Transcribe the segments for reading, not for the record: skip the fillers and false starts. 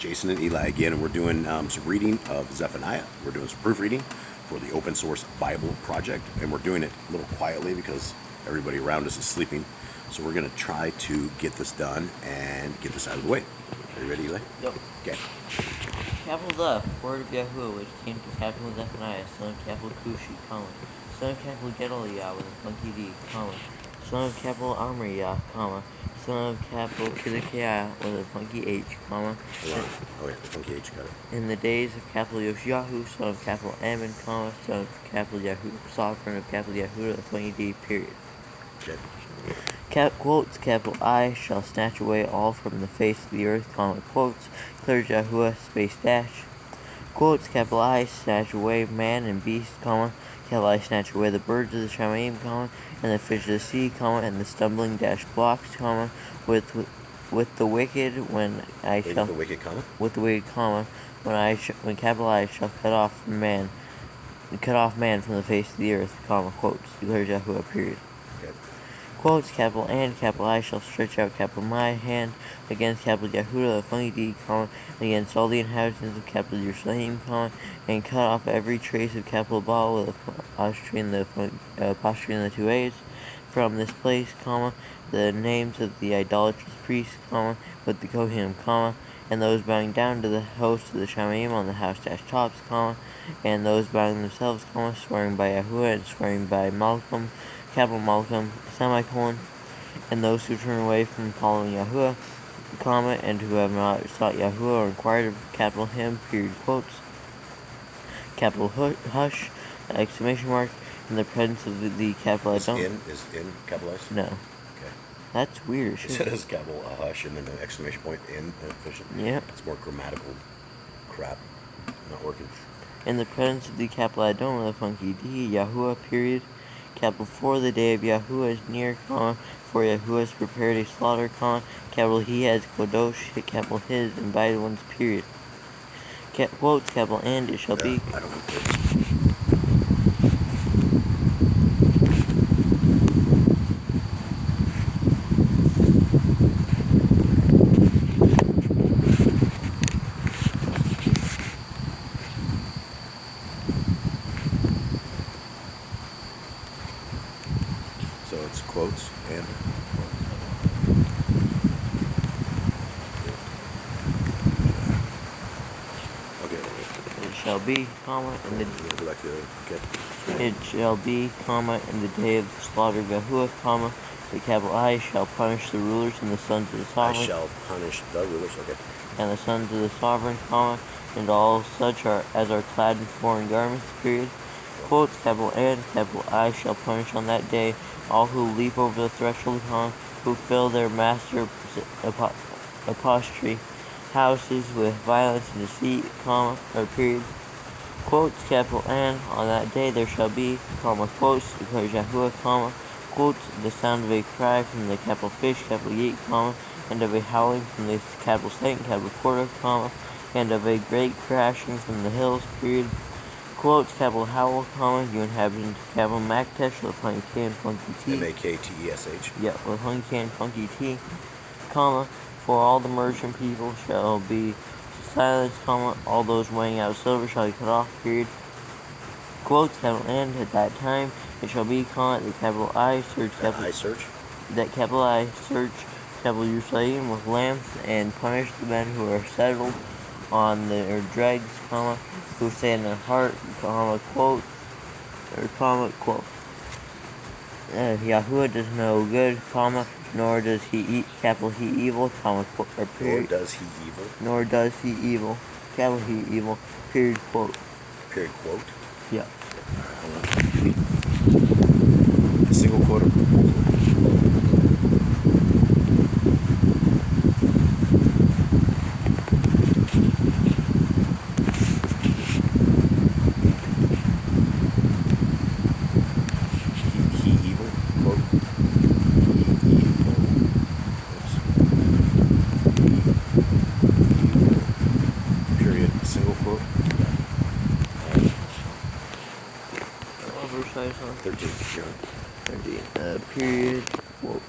Jason and Eli again, and we're doing some reading of Tsephanyah. We're doing some proofreading for the Open Source Bible Project, and we're doing it a little quietly because everybody around us is sleeping. So we're going to try to get this done and get this out of the way. Are you ready, Eli? Yep. Okay. Capital the word of Yahuwah, which came to capital Zephaniah, son of capital Cushi, comma, son of capital Gedaliah with a funky D, comma, son of capital Amriyah, comma, son of capital Kizekiah with a funky H, comma. Hold on. Oh, yeah, the funky H, got it. In the days of capital Yoshiyahu, son of capital Ammon, comma, son of capital Yahudah, sovereign of capital Yahudah, the funky D, period. Okay. Quotes, capital I shall snatch away all from the face of the earth, comma, quotes, declares Yahuwah, space dash. Quotes, capital I snatch away man and beast, comma, capital I snatch away the birds of the Shamaim, comma, and the fish of the sea, comma, and the stumbling dash blocks, comma, with the wicked when I Wait, shall the wicked comma? with the wicked, comma, when capital I shall cut off man from the face of the earth, comma, quotes, declares Yahuwah, period. Okay. Quotes, capital and capital I shall stretch out capital my hand against capital Yahudah, the funky D, comma, against all the inhabitants of capital Jerusalem, comma, and cut off every trace of capital Baal with apostrophe in the two A's from this place, comma, the names of the idolatrous priests, comma, with the Kohanim, comma, and those bowing down to the host of the Shamaim on the house dash tops, comma, and those bowing themselves, comma, swearing by Yahuwah and swearing by Malcolm, capital Malcolm, semicolon, and those who turn away from following Yahuwah, comma, and who have not sought Yahuwah or inquired of capital him, period, quotes, capital hush, exclamation mark, in the presence of the capital I don't. Is in capitalized? No. Okay. That's weird. It says capital hush and then an exclamation point in. Yeah. It's more grammatical crap. Not working. In the presence of the capital I don't with a funky D, Yahuwah, period. Capital for the day of Yahuwah is near, comma, for Yahuwah has prepared a slaughter, comma, capital he has Kodosh, capital his, invited ones, period. Quotes, capital and it shall be. I don't know quotes. So it's quotes and okay. It shall be, comma, in the Go back to okay. it shall be, comma, in the day of the slaughter of Yahuwah, comma, the capital I shall punish the rulers and the sons of the sovereign. I shall punish the rulers, okay. And the sons of the sovereign, comma, and all such as are clad in foreign garments, period. Quotes, capital and capital I shall punish on that day all who leap over the threshold, comma, who fill their master apostrophe houses with violence and deceit, comma, or period. Quotes, capital and on that day there shall be, comma, quotes, declares Yahuwah, comma, quotes, the sound of a cry from the capital fish, capital Yet, comma, and of a howling from the capital snake, capital quarter, comma, and of a great crashing from the hills, period. Quotes, capital howl, comma, you inhabitants of capital Maktesh with funky K and funky T. Maktesh. Yeah, with funky K and funky T, comma, for all the merchant people shall be silenced, comma, all those weighing out silver shall be cut off, period. Quotes, capital and at that time it shall be, comma, the capital I search capital I search capital Jerusalem with lamps and punish the men who are settled on their dregs, comma, who say in their heart, comma, quote, or comma, quote, Yahuwah does no good, comma, nor does he eat, capital he evil, comma, quote, or period. Nor does he evil, capital he evil, period, quote. Period, quote? Yeah. A single quote or multiple? Verse 13. Period, quote.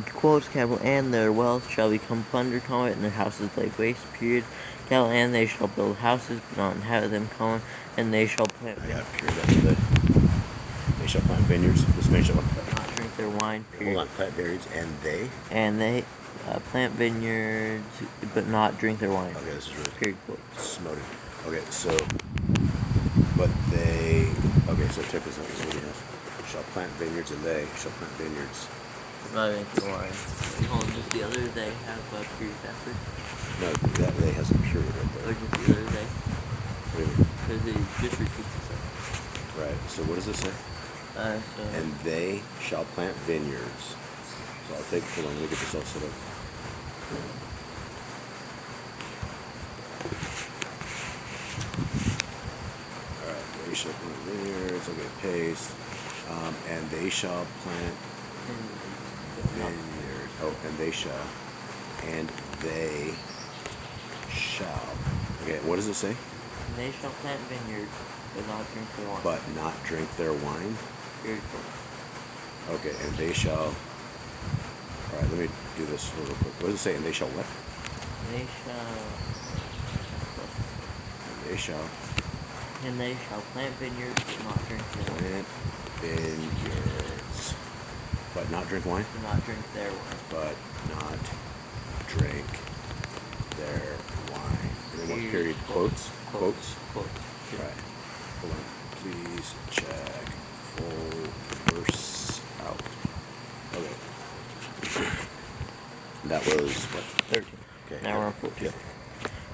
quotes, capital, and their wealth shall become plunder, comma, and their houses laid waste, period. Capital, and they shall build houses, but not inhabit them, comma, and they shall plant I got period after that. They shall plant vineyards. Let's finish that one. but not drink their wine, period. Hold on, plant vineyards, and they. And they plant vineyards, but not drink their wine. Okay, this is really Period. Quote. smoted. Okay, so, but they. Okay, so check this out. This is what he has. Shall plant vineyards, and they shall plant vineyards. Not drink their wine. Hold on, just the other they have period after? No, that they has a period right Or there. just the other they? What do you mean? Because it just repeats itself. Right. So what does it say? So. And they shall plant vineyards. So I'll take. Hold on. Let me get this all set up. All right. They shall plant vineyards. Okay. Paste. And they shall plant vineyard. Oh, and they shall. And they shall. Okay. What does it say? And they shall plant vineyards, but not drink their wine. But not drink their wine. Period. Quote. Okay. And they shall. All right. Let me do this real quick. What does it say? And they shall what? They shall. And they shall And they shall plant vineyards, but not drink their wine. plant vineyards. But not drink wine. But not drink their wine. But not drink their wine. And then what period? Quotes? Quotes? Quotes. All right. Hold on. Please check full verse out. Okay. That was what? 13. Okay. Now we're on 14. Yep.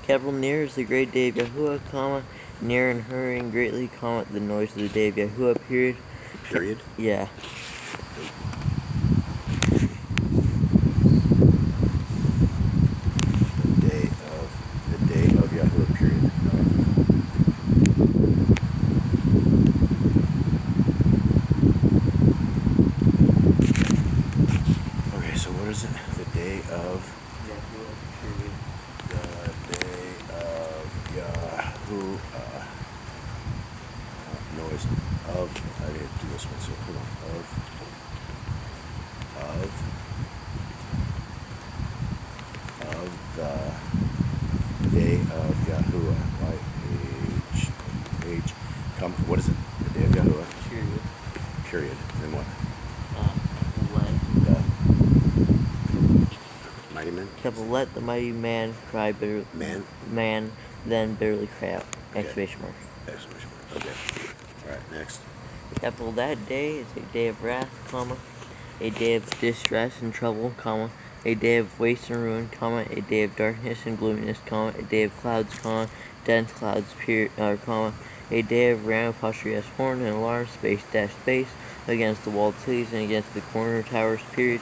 Capital, near is the great day of Yahuwah, comma, near and hurrying greatly, comma, the noise of the day of Yahuwah, period. Period. Yeah. The day of Yahuwah, period. Okay, so what is it? The day of Yahuwah, period. the day of Yahuwah. Noise of. I didn't do this one, so hold on. Of the day of Yahuwah. H. Come. What is it? The day of Yahuwah. Period. Period. Then what? Let. The mighty men. Capital, let the mighty man cry bitterly. Man then bitterly cry out. Okay. Exclamation mark. Exclamation mark. Okay. All right. Next. Capital, that day is a day of wrath, comma, a day of distress and trouble, comma, a day of waste and ruin, comma, a day of darkness and gloominess, comma, a day of clouds, comma, dense clouds, period, comma, a day of ram apostrophe s horn and alarm, space dash space, against the walled cities and against the corner towers, period.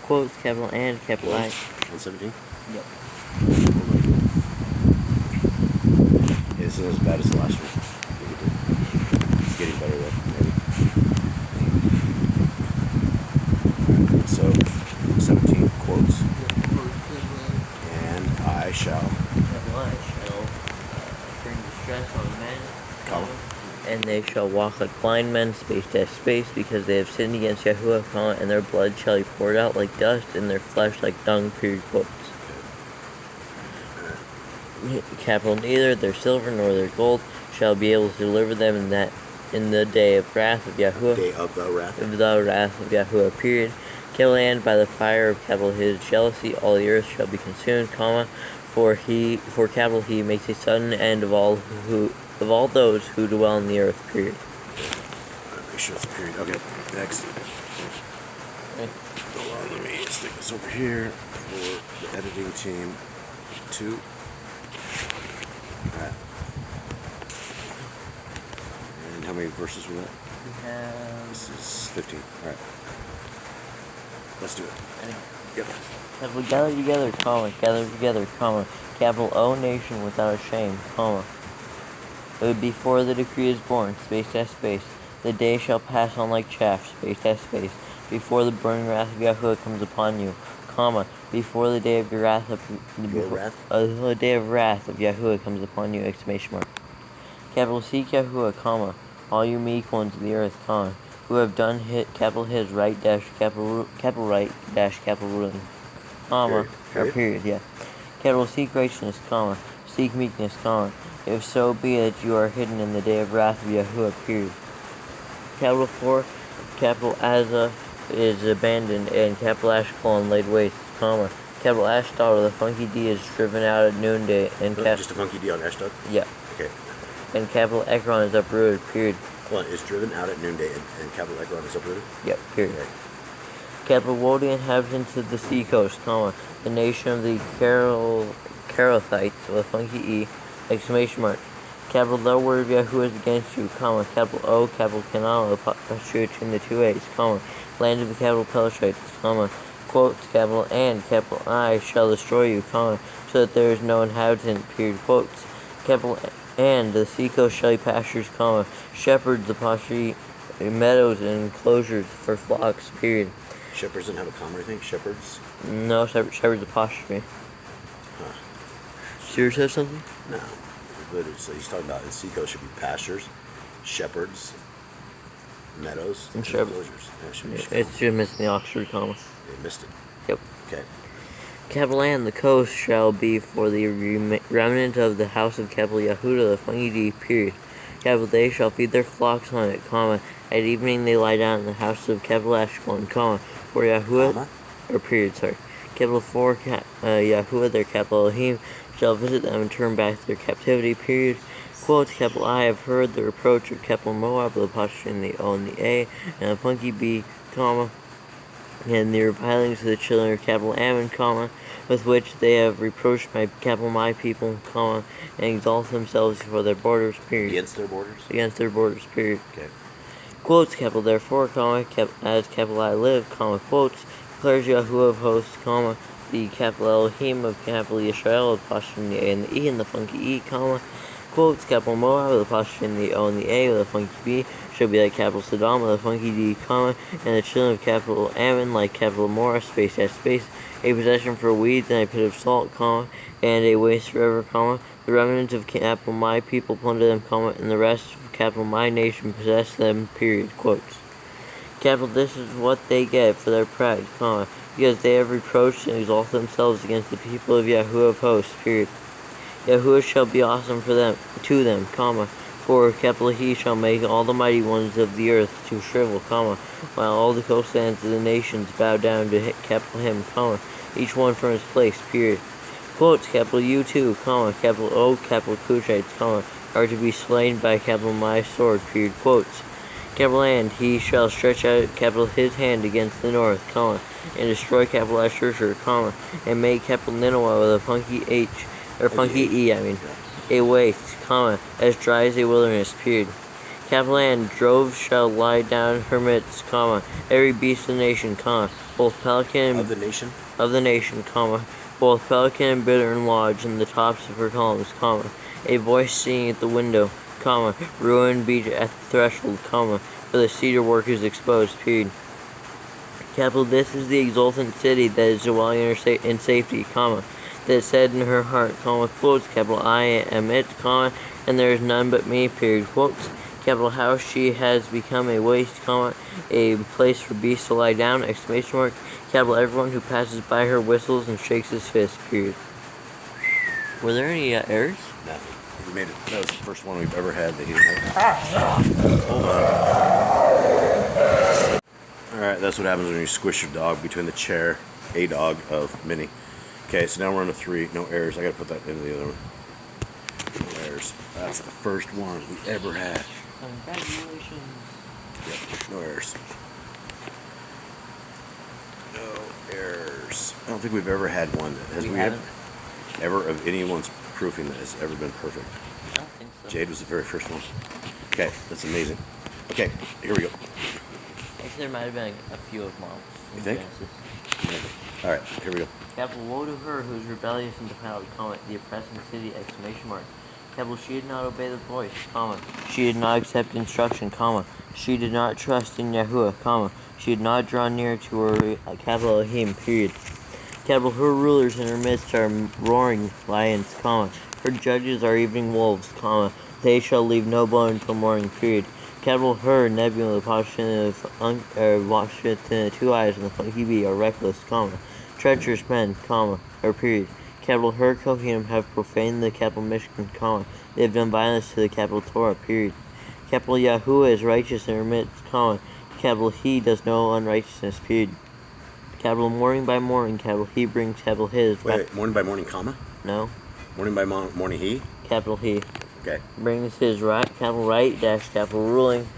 Quotes, capital and capital I. 117. Yep. This isn't as bad as the last one. It's getting better though, maybe. Alright, so 17 quotes. And I shall. Capital I shall bring distress on men, Comma. and they shall walk like blind men, space dash space, because they have sinned against Yahuwah, comma, and their blood shall be poured out like dust, and their flesh like dung, period, quotes. Capital, neither their silver nor their gold shall be able to deliver them in the day of wrath of Yahuwah. Day of the wrath. Of the wrath of Yahuwah, period. Capital, and by the fire of capital his jealousy all the earth shall be consumed, comma, for capital he makes a sudden end of all those who dwell in the earth, period. Make sure it's a period. Okay, next. Okay. Hold on, let me stick this over here for the editing team. 2. Alright. And how many verses were that? We have. This is 15. Alright. Let's do it. Yep. Capital, gather together, comma, capital O nation without a shame, comma. It would be before the decree is born, space dash space. The day shall pass on like chaff, space dash space. Before the burning wrath of Yahuwah comes upon you, comma, before the day of your wrath the day of wrath of Yahuwah comes upon you, exclamation mark. Capital, seek Yahuwah, comma, all you meek ones of the earth, comma, who have done capital his right dash capital right dash capital ruling, comma, or period, yeah. Capital seek righteousness, comma, seek meekness, comma, if so be that you are hidden in the day of wrath of Yahuwah, period. Capital 4, capital Azza is abandoned, and capital Ashkelon laid waste, comma. Capital Ashdod, the funky D is driven out at noonday, and just a funky D on Ashdod? Yeah. Okay. And capital Ekron is uprooted, period. Well, it's driven out at noonday, and capital Ekron is uprooted? Yep, period. Okay. Capital Woe the inhabitants of the sea coast, comma, the nation of the Carathites, with a funky E, exclamation mark. Capital the word of Yahuwah is against you, comma, capital O, capital Canaan, the posture between the two A's, comma, land of the capital Pelishites, comma, quotes, capital and, capital I shall destroy you, comma, so that there is no inhabitant, period, quotes, capital and, the seacoast shall be pastures, comma, shepherds, the posture, meadows and enclosures for flocks, period. Shepherds didn't have a comma or anything? Shepherds? No, shepherds apostrophe. Huh. Serious have something? No. Literally, so he's talking about the seacoast should be pastures, shepherds, meadows, and enclosures. It's just missing the Oxford comma. They missed it. Yep. Okay. Capital and the coast shall be for the remnant of the house of capital Yehuda, the funny D, period. Capital they shall feed their flocks on it, comma. At evening they lie down in the house of capital Ashkelon, comma. For Yahuwah, or period, sorry. Capital 4, Yahuwah, their capital Elohim, shall visit them and turn back their captivity, period. Quotes, capital I have heard the reproach of capital Moab, the apostrophe in the O and the A, and the funky B, comma, and the revilings of the children of capital Ammon, comma, with which they have reproached my people, comma, and exalt themselves for their borders, period. Against their borders? Against their borders, period. Okay. Quotes, capital therefore, comma, as capital I live, comma, quotes, declares Yahuwah of hosts, comma, the capital Elohim of capital Yisrael, apostrophe in the A and the E, and the funky E, comma, quotes, capital Moab, with apostrophe in the O and the A, with a funky B, shall be like capital Sodom, with a funky D, comma, and the children of capital Ammon, like capital Morah, space at space, a possession for weeds and a pit of salt, comma, and a waste forever, comma, the remnants of capital my people plunder them, comma, and the rest of capital my nation possess them, period, quotes. Capital this is what they get for their pride, comma, because they have reproached and exalted themselves against the people of Yahuwah of hosts, period. Yahuwah shall be awesome to them, comma, for capital he shall make all the mighty ones of the earth to shrivel, comma, while all the coastlands of the nations bow down to capital him, comma, each one from his place, period. Quotes, capital U too, comma, capital O, capital Cushites, comma, are to be slain by capital my sword, period, quotes. Capital and he shall stretch out capital his hand against the north, comma, and destroy capital Ashur, comma, and make capital Nineveh with a funky H, or funky E, a waste, comma, as dry as a wilderness, period. Capital and droves shall lie down her midst, comma, every beast of the nation, comma, both pelican and of the nation, comma, both pelican and bittern lodge in the tops of her columns, comma, a voice singing at the window, comma, ruin be at the threshold, comma, for the cedar work is exposed, period. Capital this is the exultant city that is dwelling in safety, comma, that said in her heart, comma, quotes, capital I am it, comma, and there is none but me, period, quotes. Capital house she has become a waste, comma, a place for beasts to lie down, exclamation mark, capital everyone who passes by her whistles and shakes his fist, period. Were there any errors? No. We made it. That was the first one we've ever had that he didn't have. Hold on. Alright, that's what happens when you squish your dog between the chair, a dog of Minnie. Okay, so now we're on to 3. No errors. I gotta put that into the other one. No errors. That's the first one we ever had. Congratulations. Yep, no errors. No errors. I don't think we've ever had one that has ever of anyone's proofing that has ever been perfect. I don't think so. Jade was the very first one. Okay, that's amazing. Okay, here we go. Actually, there might have been a few of Mom's. You think? Genesis. Alright, here we go. Capital woe to her who is rebellious and defiled, comma, the oppressing city, exclamation mark. Capital she did not obey the voice, comma, she did not accept instruction, comma, she did not trust in Yahuwah, comma, she did not draw near to her capital Elohim, period. Capital her rulers in her midst are roaring lions, comma, her judges are evening wolves, comma, they shall leave no bone until morning, period. Capital Her, Nebula, apostrophe the two eyes, and the funky bee are reckless, comma. Treacherous men, comma, or period. Capital Her Kohanim have profaned the capital Mishkan, comma. They have done violence to the capital Torah, period. Capital Yahuwah is righteous and remits, comma. Capital He does no unrighteousness, period. Capital morning by morning, capital He brings capital His. Wait, morning by morning, comma? No. Morning by morning, He? Capital He. Okay. Brings his right, capital right, dash, capital ruling,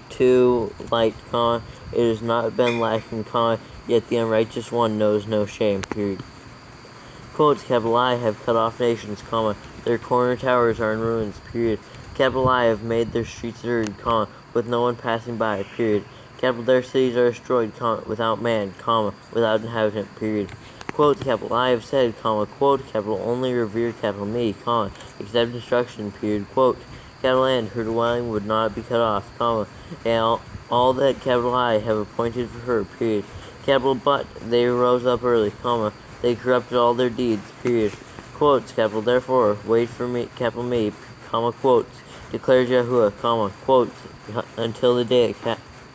to light, comma. It has not been lacking, comma, yet the unrighteous one knows no shame, period. Quotes, capital I have cut off nations, comma. Their corner towers are in ruins, period. Capital I have made their streets dirty, comma, with no one passing by, period. Capital their cities are destroyed, comma, without man, comma, without inhabitant, period. Quote, capital I have said, comma, quote, capital only revere, capital me, comma, except destruction, period, quote, capital and her dwelling would not be cut off, comma, and all that capital I have appointed for her, period. Capital but they rose up early, comma, they corrupted all their deeds, period. Quotes, capital therefore, wait for me, capital me, comma, quotes, declares Yahuwah, comma, quotes, until the day,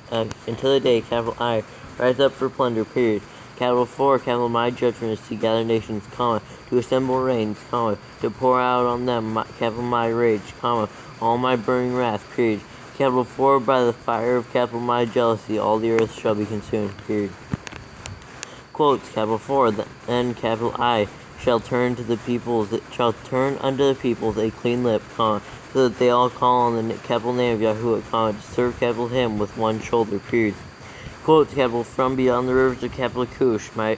capital I, rise up for plunder, period. Capital 4, capital my judgment is to gather nations, comma, to assemble rains, comma, to pour out on them, capital my rage, comma, all my burning wrath, period. Capital 4, by the fire of capital my jealousy, all the earth shall be consumed, period. Quotes, capital 4, then capital I shall turn unto the peoples a clean lip, comma, so that they all call on the capital name of Yahuwah, comma, to serve capital him with one shoulder, period. Quotes, capital from beyond the rivers of capital Cush, my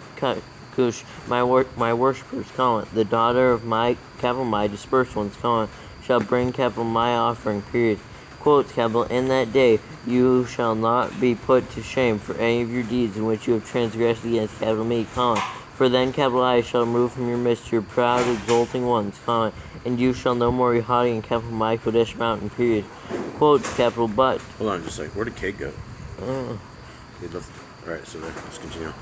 worshippers, comma, the daughter of my capital my dispersed ones, comma, shall bring capital my offering, period. Quotes, capital in that day you shall not be put to shame for any of your deeds in which you have transgressed against capital me, comma, for then capital I shall remove from your midst your proud exulting ones, comma, and you shall no more be haughty in capital my Kodesh mountain, period. Quotes, capital but. Hold on just a second. Where did Kate go? Alright, so there. Let's continue.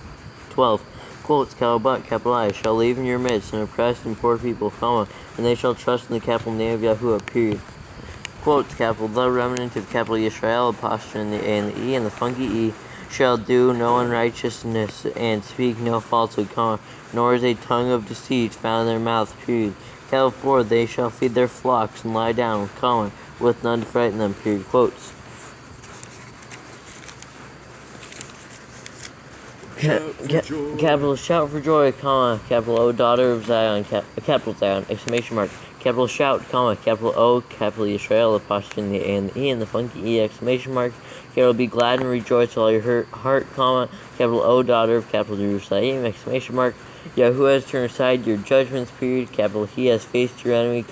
12. Quotes, capital but, capital I, shall leave in your midst an oppressed and poor people, comma, and they shall trust in the capital name of Yahuwah, period. Quotes, capital, the remnant of capital Yisrael, apostrophe in the A and the E, and the funky E, shall do no unrighteousness and speak no falsehood, comma, nor is a tongue of deceit found in their mouth, period. Capital 4, they shall feed their flocks and lie down, comma, with none to frighten them, period. Quotes. Capital shout for joy, comma, capital O daughter of Zion, capital Zion, exclamation mark, capital shout, comma, capital O, capital Yisrael, apostrophe in the A and the E, and the funky E, exclamation mark, capital be glad and rejoice with all your heart, comma, capital O daughter of capital Jerusalem, exclamation mark, Yahuwah has turned aside your judgments, period, capital He has faced your enemy,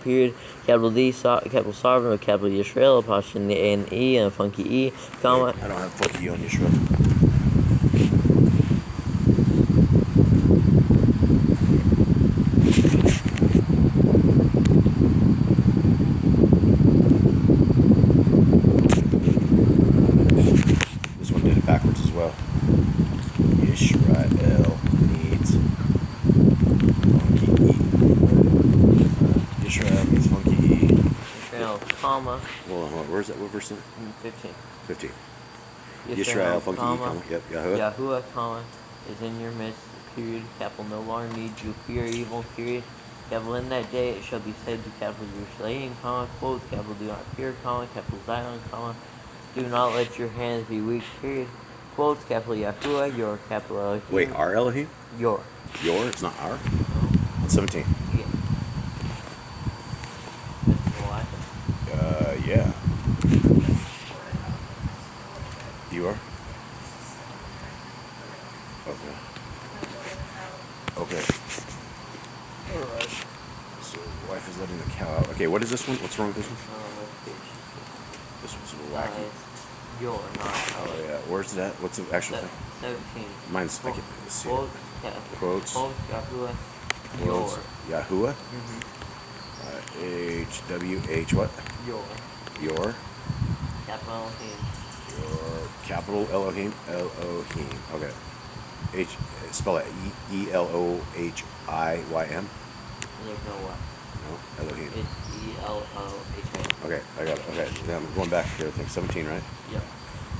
period, capital D, capital sovereign of capital Yisrael, apostrophe in the A and the E, and the funky E, comma. I don't have funky E on Yisrael. Backwards as well. Israel needs funky E. Israel needs funky E. Israel, comma. Hold on. Where's that? What verse? 15. 15. Israel, funky E, comma. Yep, Yahuwah. Yahuwah, comma, is in your midst, period. Capital no longer needs you, fear evil, period. Capital in that day it shall be said to capital Jerusalem, comma, quote, capital do not fear, comma, capital Zion, comma, do not let your hands be weak, period. Quotes, capital Yahuwah, your, capital Elohim. Wait, our Elohim? Your. Your? It's not our? 17. Yeah. That's a lot. Yeah. You are? Okay. Okay. Alright. So, wife is letting the cow out. Okay, what is this one? What's wrong with this one? This one's a little wacky. Your, not our. Oh, yeah. Where's that? What's the actual thing? 17. Mine's, I can't see Quotes, it. Quotes. Quotes, Yahuwah, Quotes. your. Yahuwah? Mm-hmm. H-W-H what? Your. Capital Elohim. Your capital Elohim. Elohim. Okay. Spell it E-L-O-H-I-Y-M. There's no what. No, Elohim. It's Elohim. Okay, I got it. Okay, now I'm going back here. I think 17, right? Yep.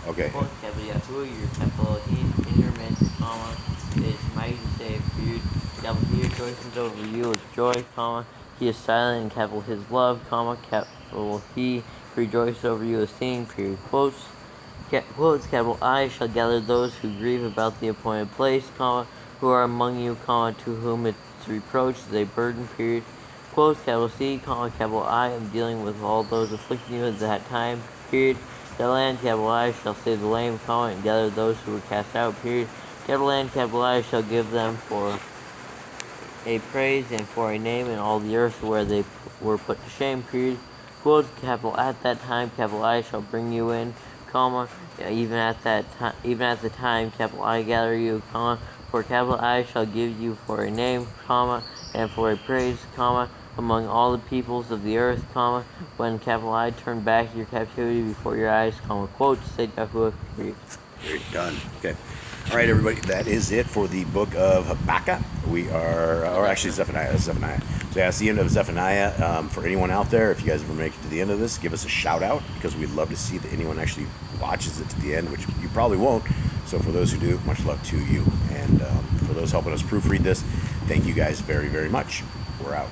Okay. Quote, capital Yahuwah, your capital Elohim, in your midst, comma, is mighty to save. Period. Capital He rejoices over you with joy, comma. He is silent in capital His love, comma. Capital He rejoices over you with singing. Period. Quotes, capital I shall gather those who grieve about the appointed place, comma, who are among you, comma, to whom its reproach is a burden. Period. Quotes, capital C, comma, capital I am dealing with all those afflicting you at that time. Period. The land, capital I, shall save the lame, comma, and gather those who were cast out, period. Capital N, capital I, shall give them for a praise and for a name in all the earth where they were put to shame, period. Quote, capital at that time, capital I, shall bring you in, comma, even at the time, capital I, gather you, comma, for capital I shall give you for a name, comma, and for a praise, comma, among all the peoples of the earth, comma, when capital I turn back your captivity before your eyes, comma, quote, said Yahuwah, period. Very done. Okay. All right, everybody. That is it for the book of Habakkuk. We are, or actually Zephaniah. Zephaniah. So yeah, that's the end of Zephaniah. For anyone out there, if you guys ever make it to the end of this, give us a shout out because we'd love to see that anyone actually watches it to the end, which you probably won't. So for those who do, much love to you. And for those helping us proofread this, thank you guys very, very much. We're out.